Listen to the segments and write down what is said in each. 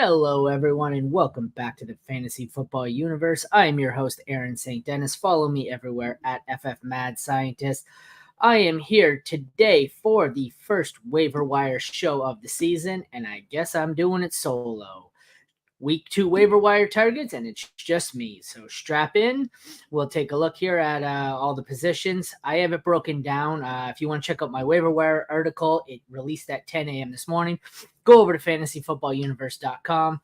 Hello, everyone, and welcome back to the Fantasy Football Universe. I am your host, Aaron St. Dennis. Follow me everywhere at FF Mad Scientist. I am here today for the first waiver wire show of the season, and I guess I'm doing it solo. Week 2 waiver wire targets, and it's just me. So strap in. We'll take a look here at all the positions. I have it broken down. If you want to check out my waiver wire article, it released at 10 a.m. this morning. Go over to fantasyfootballuniverse.com.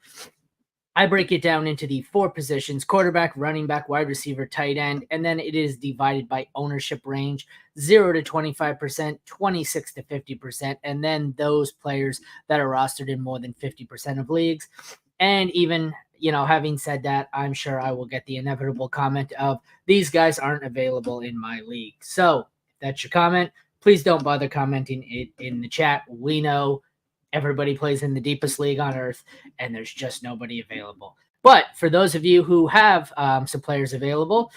I break it down into the 4 positions: quarterback, running back, wide receiver, tight end, and then it is divided by ownership range, 0 to 25%, 26 to 50%, and then those players that are rostered in more than 50% of leagues. And even, having said that, I'm sure I will get the inevitable comment of these guys aren't available in my league. So if that's your comment, please don't bother commenting it in the chat. We know everybody plays in the deepest league on earth, and there's just nobody available. But for those of you who have some players available,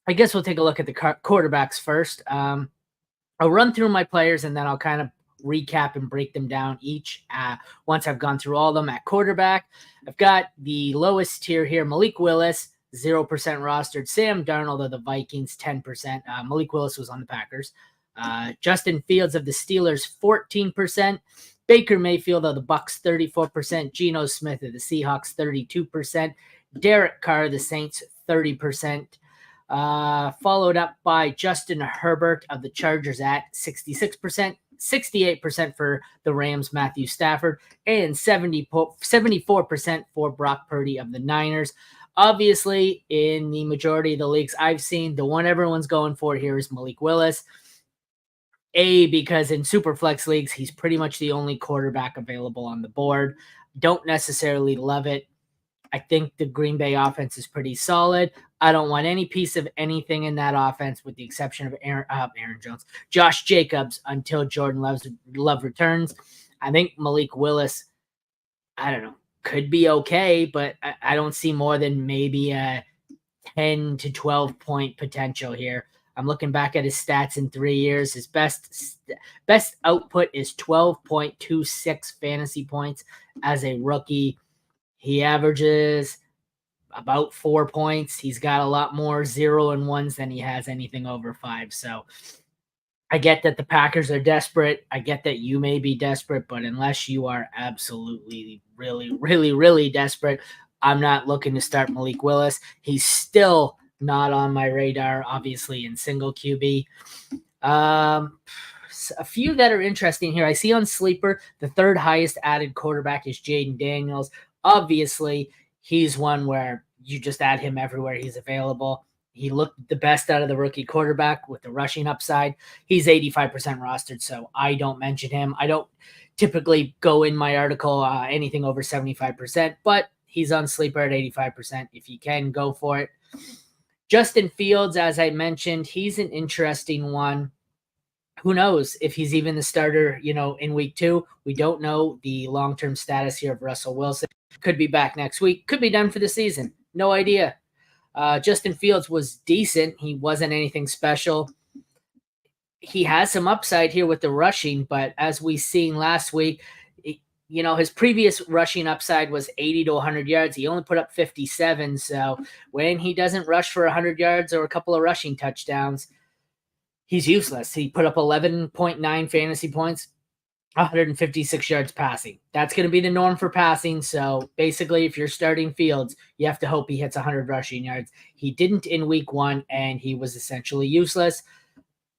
I guess we'll take a look at the quarterbacks first. I'll run through my players, and then I'll kind of recap and break them down each once I've gone through all of them. At quarterback, I've got the lowest tier here: Malik Willis, 0% rostered. Sam Darnold of the Vikings, 10%. Malik Willis was on the Packers. Justin Fields of the Steelers, 14%. Baker Mayfield of the Bucks, 34%. Geno Smith of the Seahawks, 32%. Derek Carr of the Saints, 30%. Followed up by Justin Herbert of the Chargers at 66%. 68% for the Rams, Matthew Stafford, and 74% for Brock Purdy of the Niners. Obviously, in the majority of the leagues I've seen, the one everyone's going for here is Malik Willis. Because in Superflex leagues, he's pretty much the only quarterback available on the board. Don't necessarily love it. I think the Green Bay offense is pretty solid. I don't want any piece of anything in that offense with the exception of Aaron Jones, Josh Jacobs, until Jordan Love returns. I think Malik Willis, I don't know, could be okay, but I don't see more than maybe a 10 to 12 point potential here. I'm looking back at his stats in 3 years. His best output is 12.26 fantasy points as a rookie. He averages about 4 points. He's got a lot more 0 and 1s than he has anything over 5. So I get that the Packers are desperate. I get that you may be desperate, but unless you are absolutely, really, really, really desperate, I'm not looking to start Malik Willis. He's still not on my radar, obviously, in single QB. A few that are interesting here. I see on Sleeper, the third highest added quarterback is Jaden Daniels. Obviously, he's one where you just add him everywhere he's available. He looked the best out of the rookie quarterback with the rushing upside. He's 85% rostered, so I don't mention him. I don't typically go in my article anything over 75%, but he's on Sleeper at 85%. If you can, go for it. Justin Fields, as I mentioned, he's an interesting one. Who knows if he's even the starter, in week 2. We don't know the long-term status here of Russell Wilson. Could be back next week. Could be done for the season. No idea. Justin Fields was decent. He wasn't anything special. He has some upside here with the rushing, but as we seen last week, his previous rushing upside was 80 to 100 yards. He only put up 57. So when he doesn't rush for 100 yards or a couple of rushing touchdowns, he's useless. He put up 11.9 fantasy points, 156 yards passing. That's going to be the norm for passing. So basically, if you're starting Fields, you have to hope he hits 100 rushing yards. He didn't in week 1, and he was essentially useless.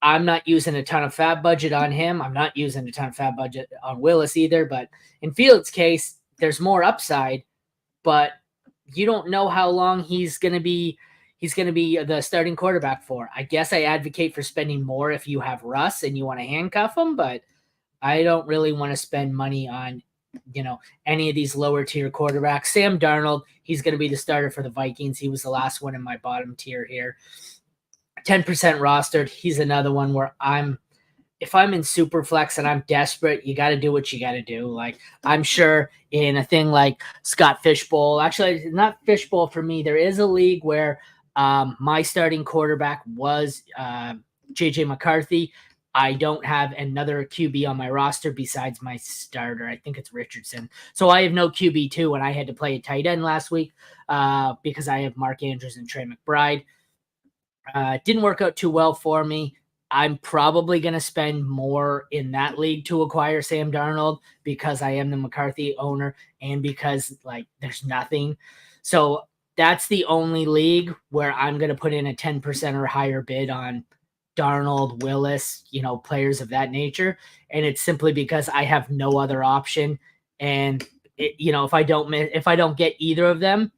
I'm not using a ton of fab budget on him. I'm not using a ton of fab budget on Willis either. But in Fields' case, there's more upside, but you don't know how long he's going to be the starting quarterback for. I guess I advocate for spending more if you have Russ and you want to handcuff him, but I don't really want to spend money on, any of these lower tier quarterbacks. Sam Darnold, he's going to be the starter for the Vikings. He was the last one in my bottom tier here. 10% rostered. He's another one where if I'm in Superflex and I'm desperate, you got to do what you got to do. Like, I'm sure in a thing like Scott Fishbowl, actually not Fishbowl for me, there is a league where my starting quarterback was JJ McCarthy. I don't have another QB on my roster besides my starter. I think it's Richardson. So I have no QB2, and I had to play a tight end last week because I have Mark Andrews and Trey McBride. Didn't work out too well for me. I'm probably going to spend more in that league to acquire Sam Darnold because I am the McCarthy owner and because there's nothing. So that's the only league where I'm going to put in a 10% or higher bid on Darnold, Willis, players of that nature. And it's simply because I have no other option. And if I don't get either of them,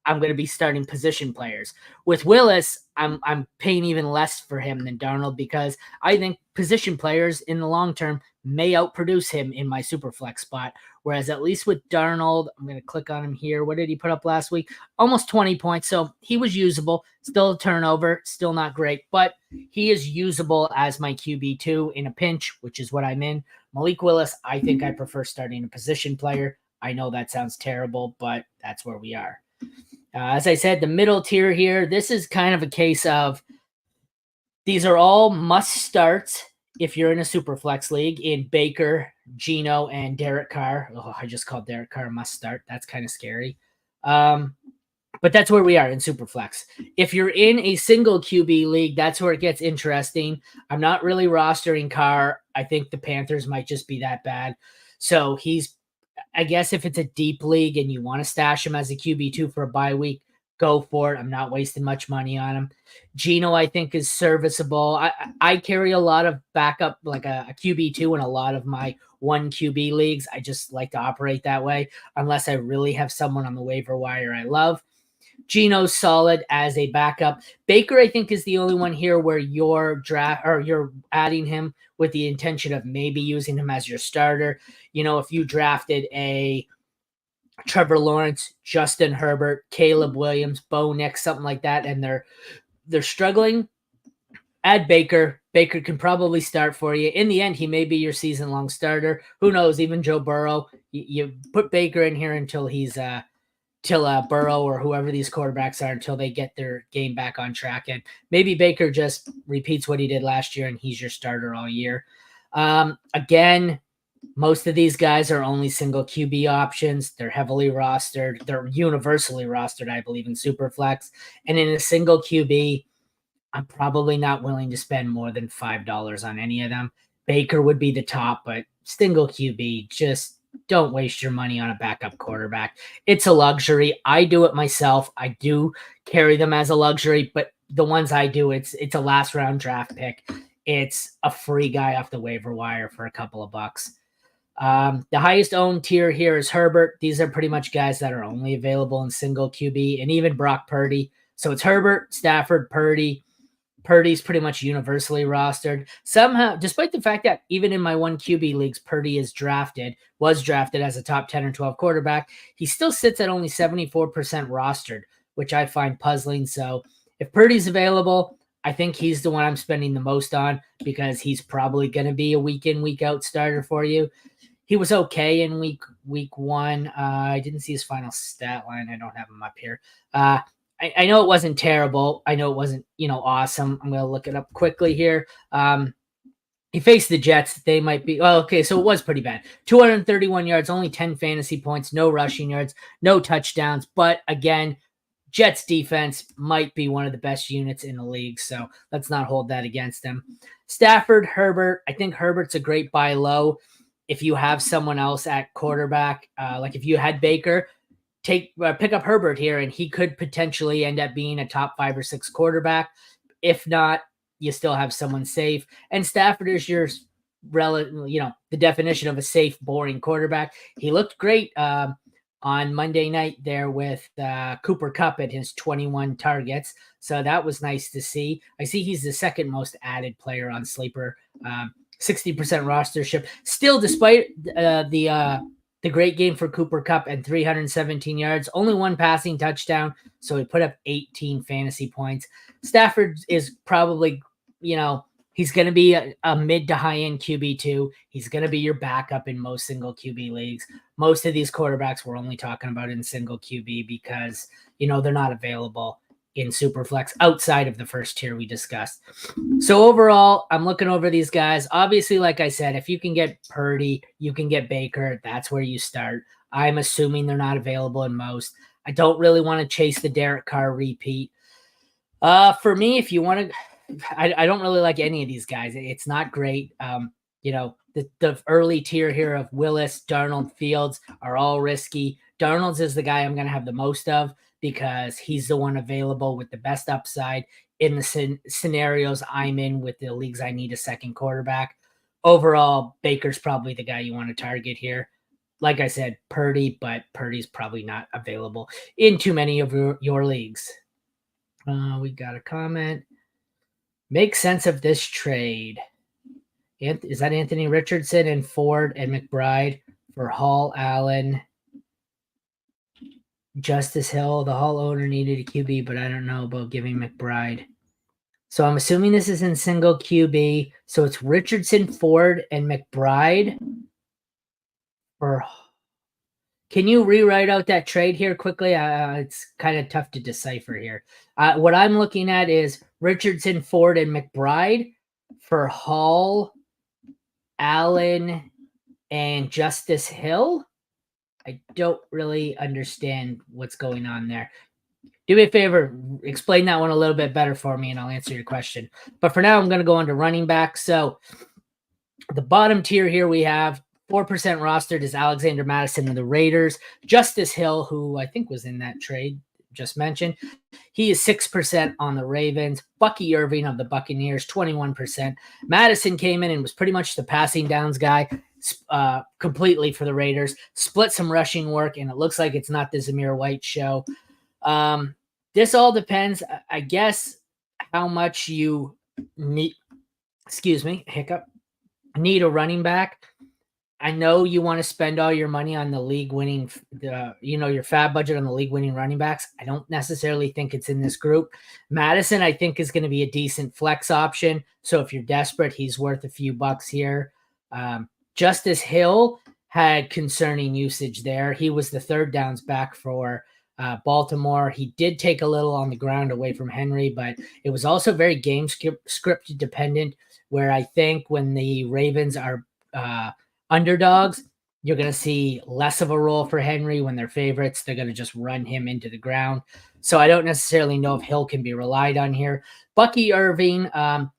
I'm going to be starting position players. With Willis, I'm paying even less for him than Darnold because I think position players in the long term may outproduce him in my super flex spot. Whereas at least with Darnold, I'm going to click on him here. What did he put up last week? Almost 20 points. So he was usable. Still a turnover. Still not great. But he is usable as my QB2 in a pinch, which is what I'm in. Malik Willis, I think I prefer starting a position player. I know that sounds terrible, but that's where we are. As I said, the middle tier here, this is kind of a case of these are all must starts if you're in a super flex league in Baker, Geno, and Derek Carr. Oh, I just called Derek Carr a must start. That's kind of scary. But that's where we are in super flex. If you're in a single QB league, that's where it gets interesting. I'm not really rostering Carr. I think the Panthers might just be that bad. So I guess if it's a deep league and you want to stash him as a QB2 for a bye week, go for it. I'm not wasting much money on him. Geno, I think, is serviceable. I carry a lot of backup, like a QB2 in a lot of my one QB leagues. I just like to operate that way unless I really have someone on the waiver wire I love. Geno's solid as a backup. Baker, I think, is the only one here where you're adding him with the intention of maybe using him as your starter. If you drafted a Trevor Lawrence, Justin Herbert, Caleb Williams, Bo Nix, something like that, and they're struggling, add Baker. Baker can probably start for you. In the end, he may be your season-long starter. Who knows? Even Joe Burrow. You put Baker in here until Burrow or whoever these quarterbacks are until they get their game back on track. And maybe Baker just repeats what he did last year and he's your starter all year. Again, most of these guys are only single QB options. They're heavily rostered. They're universally rostered, I believe, in Superflex. And in a single QB, I'm probably not willing to spend more than $5 on any of them. Baker would be the top, but single QB, just don't waste your money on a backup quarterback. It's a luxury. I do it myself. I do carry them as a luxury, but the ones I do, it's a last round draft pick. It's a free guy off the waiver wire for a couple of bucks. The highest owned tier here is Herbert. These are pretty much guys that are only available in single QB, and even Brock Purdy. So it's Herbert, Stafford, Purdy. Purdy's pretty much universally rostered. Somehow, despite the fact that even in my one QB leagues, Purdy was drafted as a top 10 or 12 quarterback, he still sits at only 74% rostered, which I find puzzling. So if Purdy's available, I think he's the one I'm spending the most on because he's probably going to be a week in, week out starter for you. He was okay in week one. I didn't see his final stat line. I don't have him up here. I know it wasn't terrible. I know it wasn't, awesome. I'm going to look it up quickly here. He faced the Jets. They might be, okay, so it was pretty bad. 231 yards, only 10 fantasy points, no rushing yards, no touchdowns. But again, Jets defense might be one of the best units in the league, so let's not hold that against them. Stafford, Herbert. I think Herbert's a great buy low. If you have someone else at quarterback, like if you had Baker, pick up Herbert here, and he could potentially end up being a top 5 or 6 quarterback. If not, you still have someone safe. And Stafford is your the definition of a safe, boring quarterback. He looked great on Monday night there with Cooper Kupp at his 21 targets. So that was nice to see. I see he's the second most added player on Sleeper. 60% rostership. Still, despite the great game for Cooper Kupp and 317 yards, only one passing touchdown, so he put up 18 fantasy points. Stafford is probably, he's going to be a mid to high-end QB2. He's going to be your backup in most single QB leagues. Most of these quarterbacks we're only talking about in single QB because, they're not available in Superflex outside of the first tier we discussed. So overall, I'm looking over these guys. Obviously, like I said, if you can get Purdy, you can get Baker. That's where you start. I'm assuming they're not available in most. I don't really want to chase the Derek Carr repeat. For me, if you want to, I don't really like any of these guys. It's not great. The early tier here of Willis, Darnold, Fields are all risky. Darnold's is the guy I'm going to have the most of because he's the one available with the best upside in the scenarios I'm in with the leagues I need a second quarterback. Overall, Baker's probably the guy you want to target here. Like I said, Purdy, but Purdy's probably not available in too many of your leagues. We got a comment. Make sense of this trade. Is that Anthony Richardson and Ford and McBride for Hall, Allen, Justice Hill? The Hall owner needed a QB, but I don't know about giving McBride. So I'm assuming this is in single QB. So it's Richardson, Ford, and McBride. Can you rewrite out that trade here quickly? It's kind of tough to decipher here. What I'm looking at is Richardson, Ford, and McBride for Hall, Allen, and Justice Hill. I don't really understand what's going on there. Do me a favor, explain that one a little bit better for me, and I'll answer your question. But for now, I'm going to go on to running back. So the bottom tier here we have 4% rostered is Alexander Mattison of the Raiders. Justice Hill, who I think was in that trade just mentioned, he is 6% on the Ravens. Bucky Irving of the Buccaneers, 21%. Madison came in and was pretty much the passing downs guy completely for the Raiders. Split some rushing work, and it looks like it's not the Zamir White show. This all depends, I guess, how much you need. Excuse me, hiccup. Need a running back. I know you want to spend all your money on the league winning, your fab budget on the league winning running backs. I don't necessarily think it's in this group. Madison, I think, is going to be a decent flex option. So if you're desperate, he's worth a few bucks here. Justice Hill had concerning usage there. He was the third downs back for Baltimore. He did take a little on the ground away from Henry, but it was also very game scripted dependent, where I think when the Ravens are underdogs, you're going to see less of a role for Henry. When they're favorites, they're going to just run him into the ground. So I don't necessarily know if Hill can be relied on here. Bucky Irving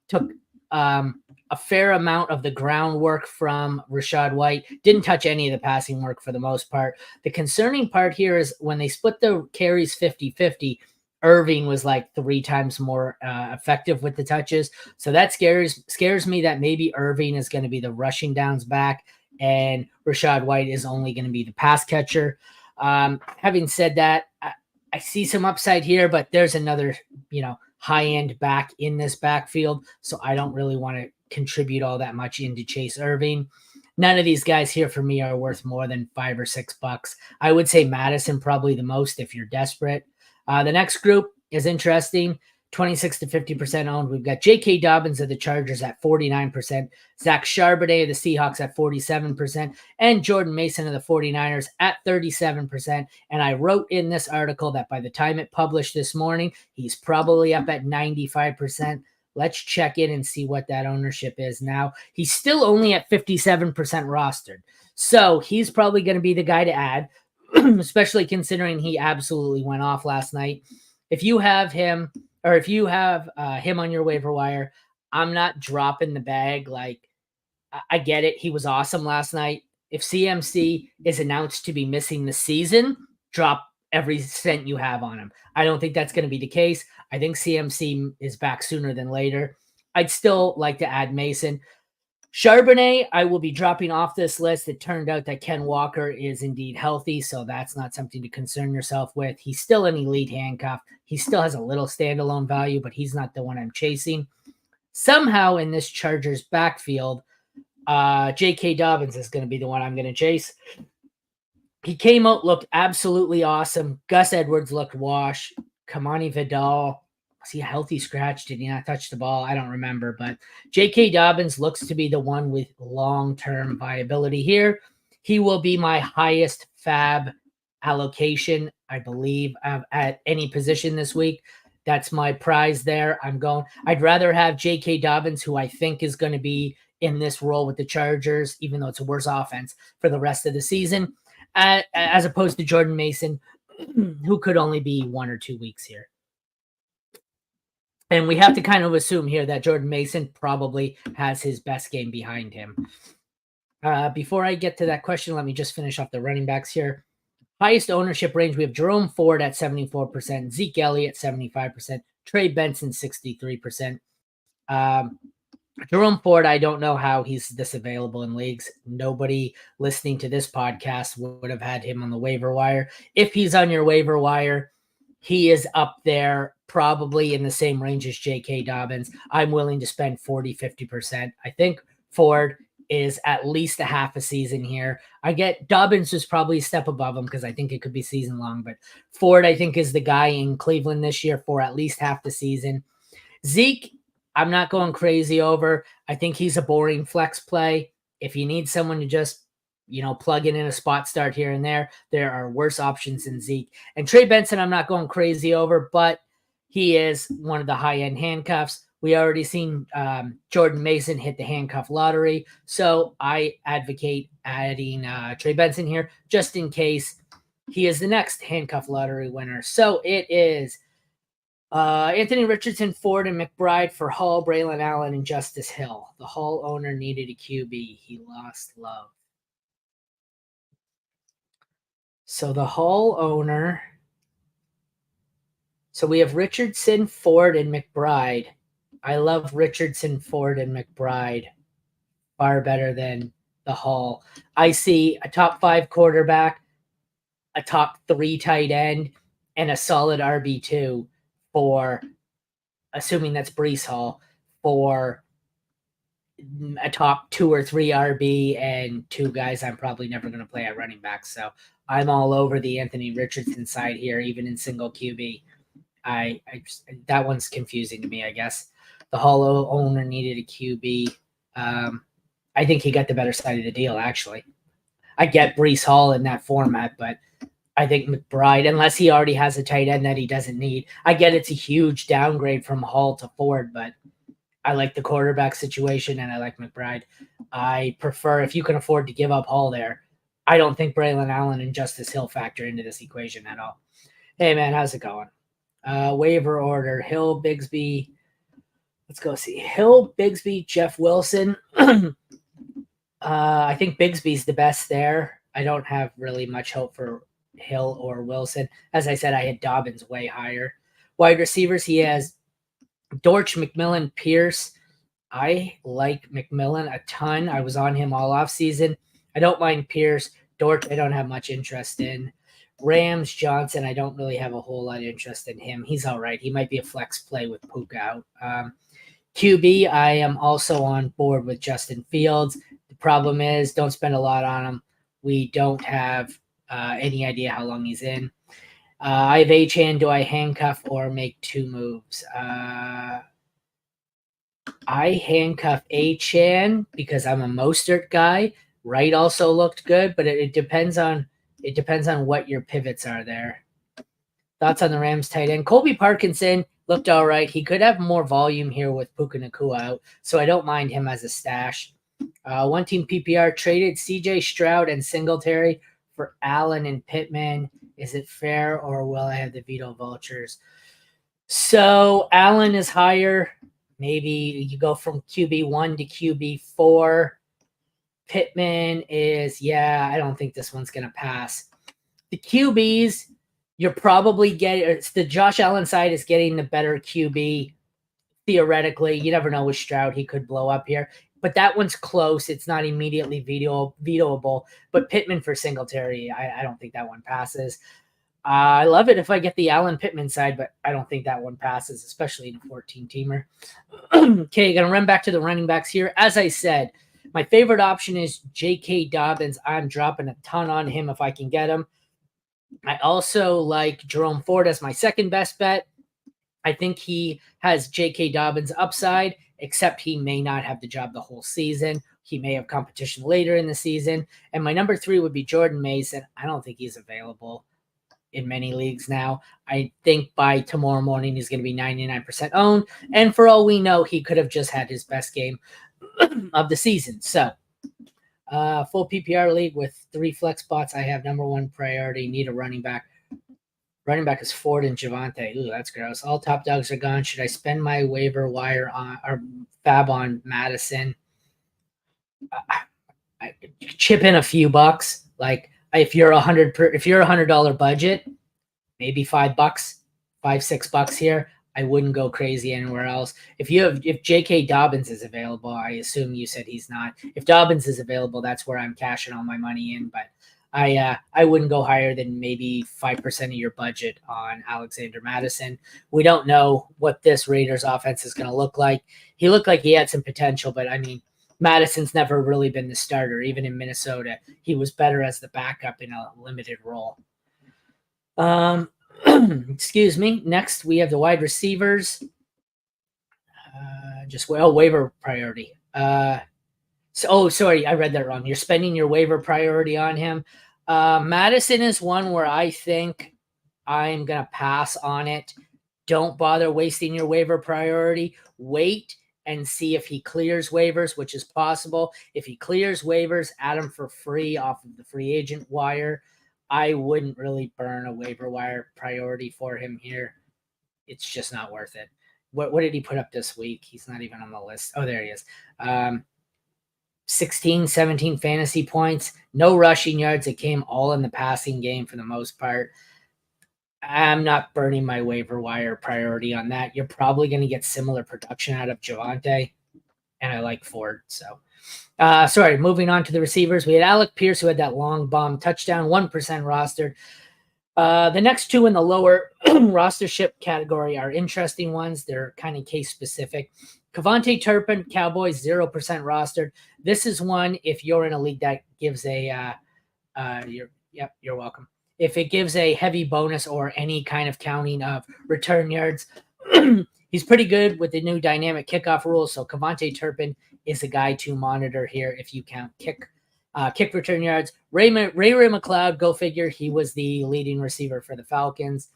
took a fair amount of the groundwork from Rachaad White. Didn't touch any of the passing work for the most part. The concerning part here is when they split the carries 50-50, Irving was like 3 times more effective with the touches. So that scares me that maybe Irving is going to be the rushing downs back and Rachaad White is only going to be the pass catcher. Having said that, I see some upside here, but there's another, high-end back in this backfield. So I don't really want to contribute all that much into Chase Irving. None of these guys here for me are worth more than $5 or $6. I would say Madison probably the most if you're desperate. The next group is interesting. 26 to 50% owned. We've got J.K. Dobbins of the Chargers at 49%, Zach Charbonnet of the Seahawks at 47%, and Jordan Mason of the 49ers at 37%. And I wrote in this article that by the time it published this morning, he's probably up at 95%. Let's check in and see what that ownership is now. He's still only at 57% rostered. So he's probably going to be the guy to add, especially considering he absolutely went off last night. If you have him, or if you have him on your waiver wire, I'm not dropping the bag. Like, I get it. He was awesome last night. If CMC is announced to be missing the season, drop every cent you have on him. I don't think that's going to be the case. I think CMC is back sooner than later. I'd still like to add Mason. Charbonnet, I will be dropping off this list. It turned out that Ken Walker is indeed healthy, so that's not something to concern yourself with. He's still an elite handcuff. He still has a little standalone value, but he's not the one I'm chasing. Somehow in this Chargers backfield, J.K. Dobbins is going to be the one I'm going to chase. He came out, looked absolutely awesome. Gus Edwards looked wash. Kamani Vidal, was he a healthy scratch? Did he not touch the ball? I don't remember, but J.K. Dobbins looks to be the one with long-term viability here. He will be my highest fab allocation, I believe, at any position this week. That's my prize there. I'd rather have J.K. Dobbins, who I think is going to be in this role with the Chargers, even though it's a worse offense for the rest of the season, as opposed to Jordan Mason, who could only be 1 or 2 weeks here. And we have to kind of assume here that Jordan Mason probably has his best game behind him. Before I get to that question, let me just finish off the running backs here. Highest ownership range, we have Jerome Ford at 74%, Zeke Elliott 75%, Trey Benson 63%. Jerome Ford, I don't know how he's this available in leagues. Nobody listening to this podcast would have had him on the waiver wire. If he's on your waiver wire, he is up there probably in the same range as J.K. Dobbins. I'm willing to spend 40, 50%. I think Ford is at least a half a season here. I get Dobbins is probably a step above him because I think it could be season long, but Ford, I think, is the guy in Cleveland this year for at least half the season. Zeke, I'm not going crazy over. I think he's a boring flex play. If you need someone to just, plug in a spot start here and there are worse options than Zeke. And Trey Benson, I'm not going crazy over, but he is one of the high-end handcuffs. We already seen Jordan Mason hit the handcuff lottery, so I advocate adding Trey Benson here just in case he is the next handcuff lottery winner. So it is Anthony Richardson, Ford, and McBride for Hall, Braylon Allen, and Justice Hill. The Hall owner needed a QB. He lost love. So the Hall owner. So we have Richardson, Ford, and McBride. I love Richardson, Ford, and McBride far better than the Hall. I see a top 5 quarterback, a top 3 tight end, and a solid RB2 for, assuming that's Breece Hall, for a top 2 or 3 RB and 2 guys I'm probably never going to play at running back. So I'm all over the Anthony Richardson side here, even in single QB. That one's confusing to me, I guess. The Hall owner needed a QB. I think he got the better side of the deal, actually. I get Breece Hall in that format, but I think McBride, unless he already has a tight end that he doesn't need. I get it's a huge downgrade from Hall to Ford, but I like the quarterback situation and I like McBride. I prefer, if you can afford to give up Hall there, I don't think Braylon Allen and Justice Hill factor into this equation at all. Hey, man, how's it going? Waiver order, Hill, Bigsby. Let's go see. Hill, Bigsby, Jeff Wilson. I think Bigsby's the best there. I don't have really much hope for Hill or Wilson. As I said, I had Dobbins way higher. Wide receivers, he has Dortch, McMillan, Pierce. I like McMillan a ton. I was on him all off season. I don't mind Pierce. Dortch, I don't have much interest in. Rams, Johnson, I don't really have a whole lot of interest in him. He's all right. He might be a flex play with Puka out. QB, I am also on board with Justin Fields. The problem is, don't spend a lot on him. We don't have any idea how long he's in. I have Achane. Do I handcuff or make 2 moves? I handcuff Achane because I'm a Mostert guy. Wright also looked good, but it depends on what your pivots are there. Thoughts on the Rams tight end? Colby Parkinson looked all right. He could have more volume here with Puka Nacua out, so I don't mind him as a stash. One team PPR traded CJ Stroud and Singletary for Allen and Pittman. Is it fair, or will I have the veto vultures? So Allen is higher. Maybe you go from QB1 to QB4. Pittman is, I don't think this one's going to pass. The QBs, you're probably getting, the Josh Allen side is getting the better QB theoretically. You never know with Stroud. He could blow up here. But that one's close. It's not immediately vetoable. But Pittman for Singletary, I don't think that one passes. I love it if I get the Allen Pittman side, but I don't think that one passes, especially in a 14-teamer. Okay, going to run back to the running backs here. As I said, my favorite option is J.K. Dobbins. I'm dropping a ton on him if I can get him. I also like Jerome Ford as my second best bet. I think he has J.K. Dobbins upside, except he may not have the job the whole season. He may have competition later in the season. And my number 3 would be Jordan Mason. I don't think he's available. in many leagues now. I think by tomorrow morning he's going to be 99% owned. And for all we know, he could have just had his best game of the season. So, full PPR league with 3 flex spots. I have number 1 priority, need a running back. Running back is Ford and Javante. Ooh, that's gross. All top dogs are gone. Should I spend my waiver wire on or fab on Madison? I chip in a few bucks. Like if you're $100 budget, maybe $5, $5-6 here. I wouldn't go crazy anywhere else. If J.K. Dobbins is available, I assume you said he's not. If Dobbins is available, that's where I'm cashing all my money in. But I wouldn't go higher than maybe 5% of your budget on Alexander Madison. We don't know what this Raiders offense is going to look like. He looked like he had some potential, but I mean, Madison's never really been the starter. Even in Minnesota, he was better as the backup in a limited role. Excuse me. Next, we have the wide receivers. Waiver priority. Sorry, I read that wrong. You're spending your waiver priority on him. Madison is one where I think I'm going to pass on it. Don't bother wasting your waiver priority. Wait and see if he clears waivers, which is possible. If he clears waivers, add him for free off of the free agent wire. I wouldn't really burn a waiver wire priority for him here. It's just not worth it. What did he put up this week? He's not even on the list. Oh, there he is. 16, 17 fantasy points, no rushing yards. It came all in the passing game for the most part. I'm not burning my waiver wire priority on that. You're probably going to get similar production out of Javante, and I like Ford. So, moving on to the receivers. We had Alec Pierce, who had that long bomb touchdown, 1% rostered. The next 2 in the lower rostership category are interesting ones. They're kind of case specific. Kevontae Turpin, Cowboys, 0% rostered. This is one, if you're in a league that gives you're welcome. If it gives a heavy bonus or any kind of counting of return yards, he's pretty good with the new dynamic kickoff rules. So Kevontae Turpin is a guy to monitor here if you count kick return yards. Ray McLeod, go figure. He was the leading receiver for the Falcons.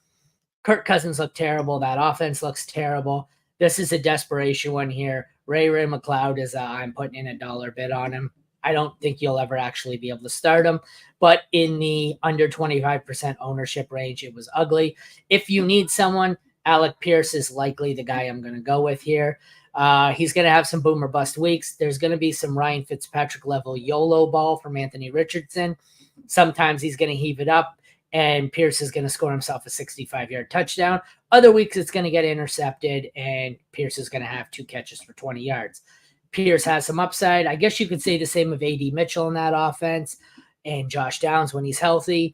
Kirk Cousins looked terrible. That offense looks terrible. This is a desperation one here. Ray McLeod is I'm putting in a dollar bid on him. I don't think you'll ever actually be able to start him, but in the under 25% ownership range, it was ugly. If you need someone, Alec Pierce is likely the guy I'm going to go with here. He's going to have some boom or bust weeks. There's going to be some Ryan Fitzpatrick level YOLO ball from Anthony Richardson. Sometimes he's going to heave it up, and Pierce is going to score himself a 65-yard touchdown. Other weeks, it's going to get intercepted, and Pierce is going to have 2 catches for 20 yards. Pierce has some upside. I guess you could say the same of A.D. Mitchell in that offense and Josh Downs when he's healthy.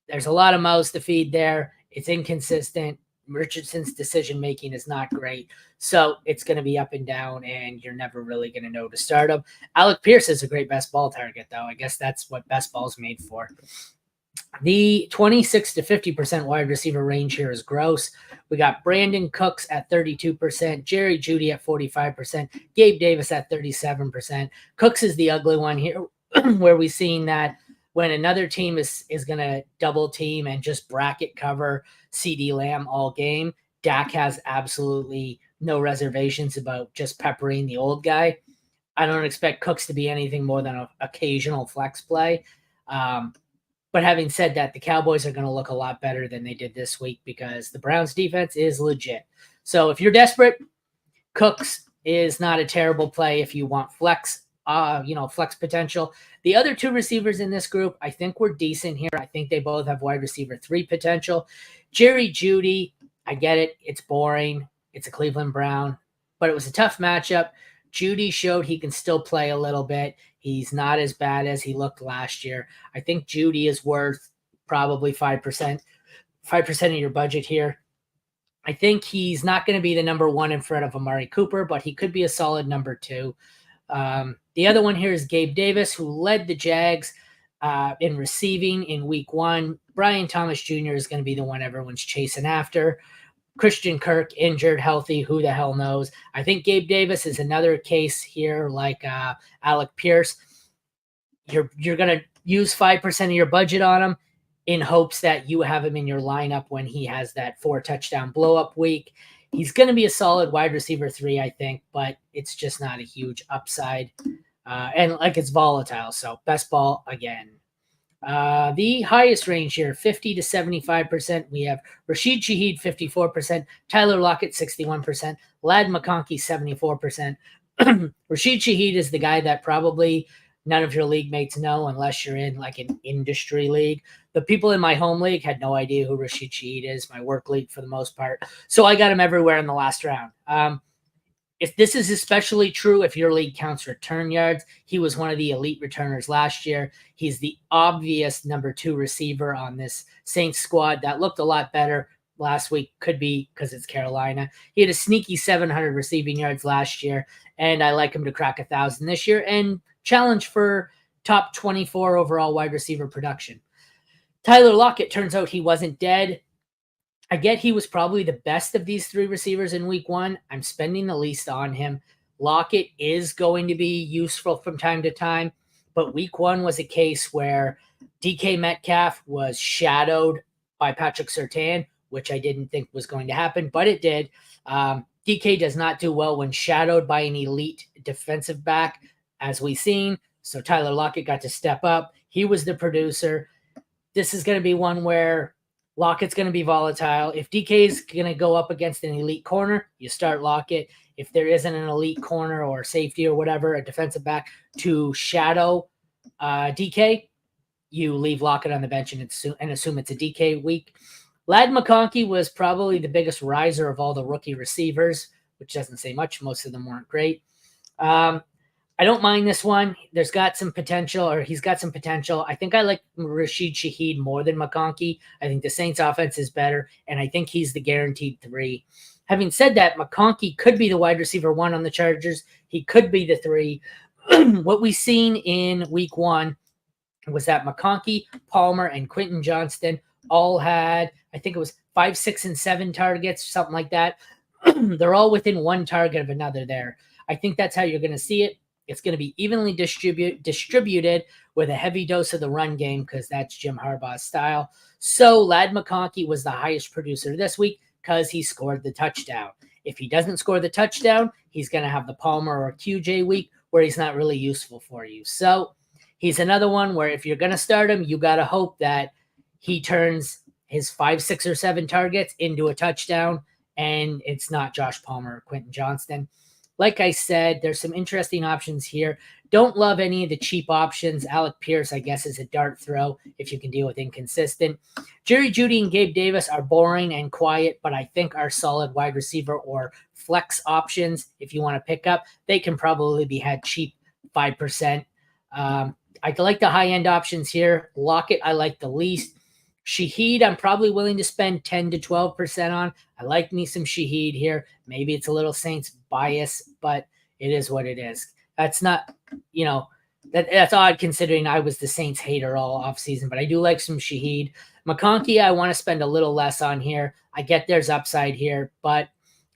There's a lot of mouths to feed there. It's inconsistent. Richardson's decision-making is not great. So it's going to be up and down, and you're never really going to know to start him. Alec Pierce is a great best ball target, though. I guess that's what best ball's made for. The 26 to 50% wide receiver range here is gross. We got Brandon Cooks at 32%, Jerry Jeudy at 45%, Gabe Davis at 37%. Cooks is the ugly one here, where we've seen that when another team is going to double team and just bracket cover CeeDee Lamb all game, Dak has absolutely no reservations about just peppering the old guy. I don't expect Cooks to be anything more than an occasional flex play. But having said that, the Cowboys are going to look a lot better than they did this week because the Browns defense is legit. So if you're desperate, Cooks is not a terrible play if you want flex potential. The other 2 receivers in this group, I think were decent here. I think they both have wide receiver 3 potential. Jerry Jeudy, I get it. It's boring. It's a Cleveland Brown, but it was a tough matchup. Jeudy showed he can still play a little bit. He's not as bad as he looked last year. I think Jeudy is worth probably 5% of your budget here. I think he's not going to be the number 1 in front of Amari Cooper, but he could be a solid number 2. The other one here is Gabe Davis, who led the Jags in receiving in week 1. Brian Thomas Jr. is going to be the one everyone's chasing after. Christian Kirk, injured, healthy, who the hell knows? I think Gabe Davis is another case here like Alec Pierce. You're going to use 5% of your budget on him. in hopes that you have him in your lineup when he has that 4-touchdown blow-up week. He's going to be a solid wide receiver 3, I think, but it's just not a huge upside. And like it's volatile, so best ball again. The highest range here, 50 to 75%. We have Rashid Shaheed, 54%, Tyler Lockett, 61%, Ladd McConkey, 74%. Rashid Shaheed is the guy that probably none of your league mates know unless you're in like an industry league. The people in my home league had no idea who Rashid Shaheed is, my work league for the most part. So I got him everywhere in the last round. If this is especially true, if your league counts return yards, he was one of the elite returners last year. He's the obvious number 2 receiver on this Saints squad that looked a lot better last week. Could be because it's Carolina. He had a sneaky 700 receiving yards last year, and I like him to crack 1,000 this year and challenge for top 24 overall wide receiver production. Tyler Lockett, turns out he wasn't dead. I get he was probably the best of these 3 receivers in week 1. I'm spending the least on him. Lockett is going to be useful from time to time, but week 1 was a case where DK Metcalf was shadowed by Patrick Surtain, which I didn't think was going to happen, but it did. DK does not do well when shadowed by an elite defensive back, as we've seen. So Tyler Lockett got to step up. He was the producer. This is going to be one where Lockett's going to be volatile. If DK is going to go up against an elite corner, you start Lockett. If there isn't an elite corner or safety or whatever, a defensive back to shadow DK, you leave Lockett on the bench and assume it's a DK week. Ladd McConkey was probably the biggest riser of all the rookie receivers, which doesn't say much. Most of them weren't great. I don't mind this one. He's got some potential. I think I like Rashid Shaheed more than McConkey. I think the Saints offense is better, and I think he's the guaranteed 3. Having said that, McConkey could be the wide receiver 1 on the Chargers. He could be the 3. What we've seen in week 1 was that McConkey, Palmer, and Quentin Johnston all had, I think it was 5, 6, and 7 targets, something like that. They're all within 1 target of another there. I think that's how you're going to see it. It's going to be evenly distributed with a heavy dose of the run game because that's Jim Harbaugh's style. So Ladd McConkey was the highest producer this week because he scored the touchdown. If he doesn't score the touchdown, he's going to have the Palmer or QJ week where he's not really useful for you. So he's another one where if you're going to start him, you got to hope that he turns his 5, 6, or 7 targets into a touchdown, and it's not Josh Palmer or Quentin Johnston. Like I said, there's some interesting options here. Don't love any of the cheap options. Alec Pierce, I guess, is a dart throw if you can deal with inconsistent. Jerry Jeudy and Gabe Davis are boring and quiet, but I think are solid wide receiver or flex options if you want to pick up. They can probably be had cheap 5%. I like the high-end options here. Lockett, I like the least. Shaheed, I'm probably willing to spend 10 to 12% on. I like me some Shaheed here. Maybe it's a little Saints bias, but it is what it is. That's not, that's odd considering I was the Saints hater all offseason, but I do like some Shaheed. McConkey, I want to spend a little less on here. I get there's upside here, but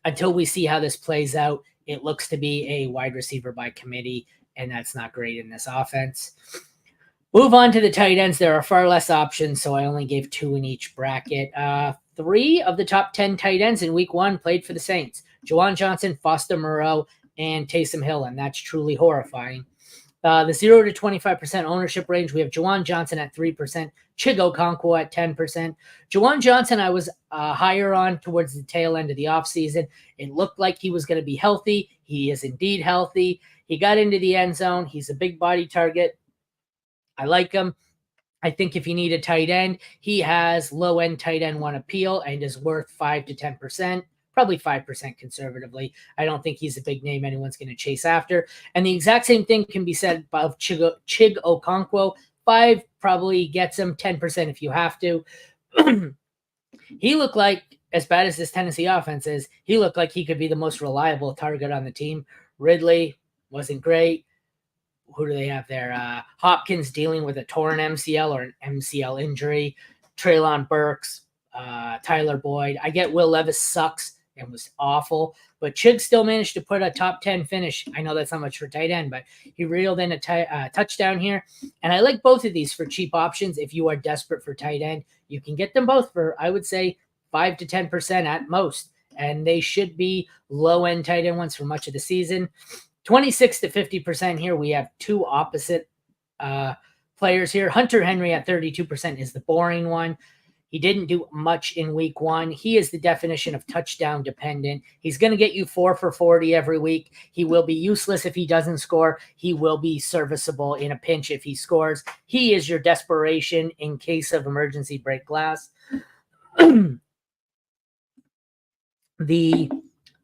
until we see how this plays out, it looks to be a wide receiver by committee, and that's not great in this offense. Move on to the tight ends. There are far less options, so I only gave 2 in each bracket. 3 of the top 10 tight ends in week 1 played for the Saints. Juwan Johnson, Foster Moreau, and Taysom Hill, and that's truly horrifying. The 0 to 25% ownership range, we have Juwan Johnson at 3%, Chig Okonkwo at 10%. Juwan Johnson I was higher on towards the tail end of the offseason. It looked like he was going to be healthy. He is indeed healthy. He got into the end zone. He's a big body target. I like him. I think if you need a tight end, he has low-end tight end 1 appeal and is worth 5 to 10%, probably 5% conservatively. I don't think he's a big name anyone's going to chase after. And the exact same thing can be said about Chig Okonkwo. 5 probably gets him, 10% if you have to. He looked like, as bad as this Tennessee offense is, he looked like he could be the most reliable target on the team. Ridley wasn't great. Who do they have there? Hopkins dealing with a torn MCL or an MCL injury. Treylon Burks, Tyler Boyd. I get Will Levis sucks and was awful. But Chig still managed to put a top 10 finish. I know that's not much for tight end, but he reeled in a touchdown here. And I like both of these for cheap options. If you are desperate for tight end, you can get them both for, I would say, 5 to 10% at most. And they should be low-end tight end ones for much of the season. 26 to 50% here. We have two opposite players here. Hunter Henry at 32% is the boring one. He didn't do much in week 1. He is the definition of touchdown dependent. He's going to get you 4 for 40 every week. He will be useless if he doesn't score. He will be serviceable in a pinch if he scores. He is your desperation in case of emergency break glass. The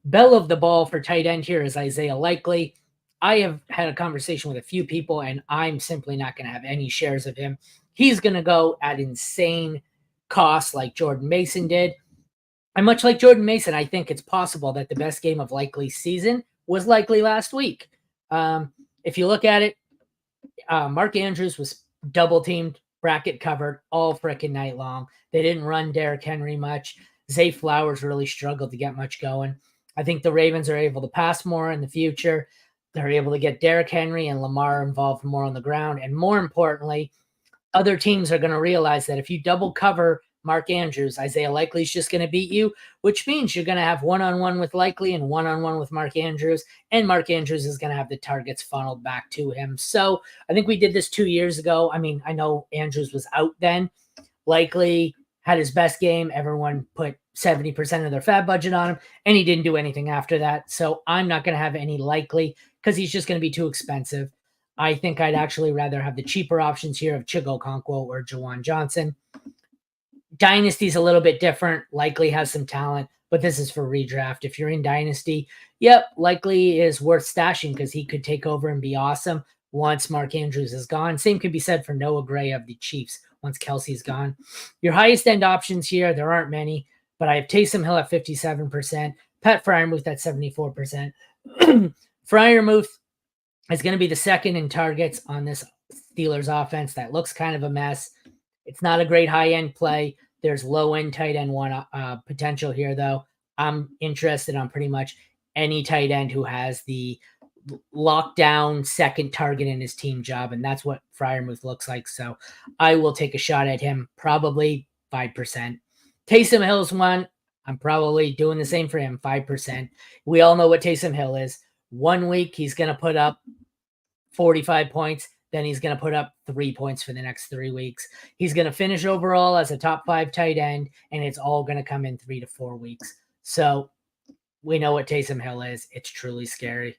belle of the ball for tight end here is Isaiah Likely. I have had a conversation with a few people, and I'm simply not going to have any shares of him. He's going to go at insane costs like Jordan Mason did. And much like Jordan Mason, I think it's possible that the best game of Likely's season was Likely last week. If you look at it, Mark Andrews was double-teamed, bracket covered all freaking night long. They didn't run Derrick Henry much. Zay Flowers really struggled to get much going. I think the Ravens are able to pass more in the future. They're able to get Derrick Henry and Lamar involved more on the ground. And more importantly, other teams are going to realize that if you double cover Mark Andrews, Isaiah Likely is just going to beat you, which means you're going to have one-on-one with Likely and one-on-one with Mark Andrews, and Mark Andrews is going to have the targets funneled back to him. So I think we did this 2 years ago. I mean, I know Andrews was out then. Likely had his best game. Everyone put 70% of their fab budget on him, and he didn't do anything after that. So I'm not going to have any Likely because he's just going to be too expensive. I think I'd actually rather have the cheaper options here of Chigo Okonkwo or Jawan Johnson. Dynasty's a little bit different. Likely has some talent, but this is for redraft. If you're in Dynasty, Likely is worth stashing because he could take over and be awesome once Mark Andrews is gone. Same could be said for Noah Gray of the Chiefs once Kelsey's gone. Your highest end options here, there aren't many, but I have Taysom Hill at 57%, Pat Freiermuth at 74%. Freiermuth is going to be the second in targets on this Steelers offense. That looks kind of a mess. It's not a great high-end play. There's low-end tight end one potential here, though. I'm interested on pretty much any tight end who has the lockdown second target in his team job, and that's what Freiermuth looks like. So I will take a shot at him, probably 5%. Taysom Hill's one. I'm probably doing the same for him, 5%. We all know what Taysom Hill is. 1 week, he's going to put up 45 points. Then he's going to put up 3 points for the next 3 weeks. He's going to finish overall as a top 5 tight end, and it's all going to come in 3 to 4 weeks. So we know what Taysom Hill is. It's truly scary.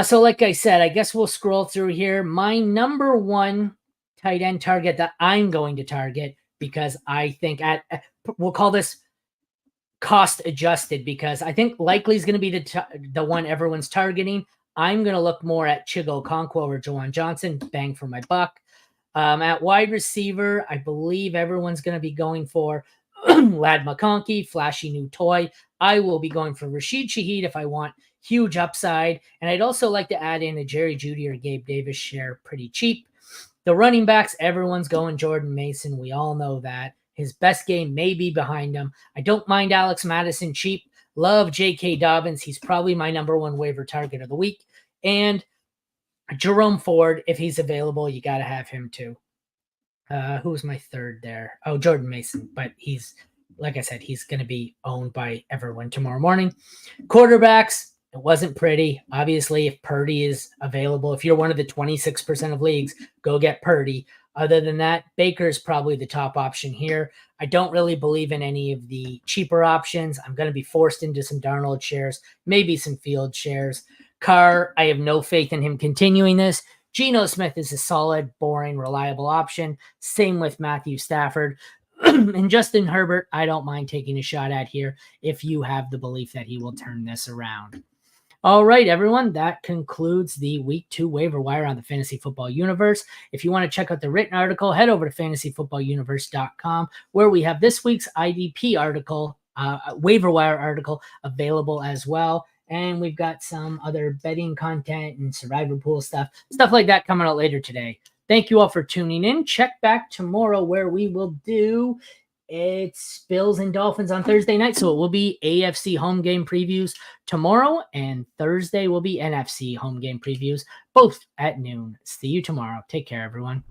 So like I said, I guess we'll scroll through here. My number one tight end target that I'm going to target, because I think we'll call this cost adjusted, because I think Likely is going to be the one everyone's targeting. I'm going to look more at Chigo Okonkwo or Jawan Johnson, bang for my buck. At wide receiver, I believe everyone's going to be going for Lad McConkey, flashy new toy. I will be going for Rashid Shaheed if I want huge upside. And I'd also like to add in a Jerry Jeudy or Gabe Davis share pretty cheap. The running backs, everyone's going Jordan Mason. We all know that. His best game may be behind him. I don't mind Alex Madison cheap. Love J.K. Dobbins. He's probably my number one waiver target of the week. And Jerome Ford, if he's available, you got to have him too. Who was my third there? Oh, Jordan Mason. But he's, like I said, he's going to be owned by everyone tomorrow morning. Quarterbacks, it wasn't pretty. Obviously, if Purdy is available, if you're one of the 26% of leagues, go get Purdy. Other than that, Baker is probably the top option here. I don't really believe in any of the cheaper options. I'm going to be forced into some Darnold shares, maybe some Field shares. Carr, I have no faith in him continuing this. Geno Smith is a solid, boring, reliable option. Same with Matthew Stafford. And Justin Herbert, I don't mind taking a shot at here if you have the belief that he will turn this around. All right, everyone, that concludes the Week 2 waiver wire on the Fantasy Football Universe. If you want to check out the written article, head over to fantasyfootballuniverse.com, where we have this week's IDP article, waiver wire article, available as well. And we've got some other betting content and survivor pool stuff like that coming out later today. Thank you all for tuning in. Check back tomorrow where we will do It's Bills and Dolphins on Thursday night, so it will be AFC home game previews tomorrow, and Thursday will be NFC home game previews, both at noon. See you tomorrow. Take care, everyone.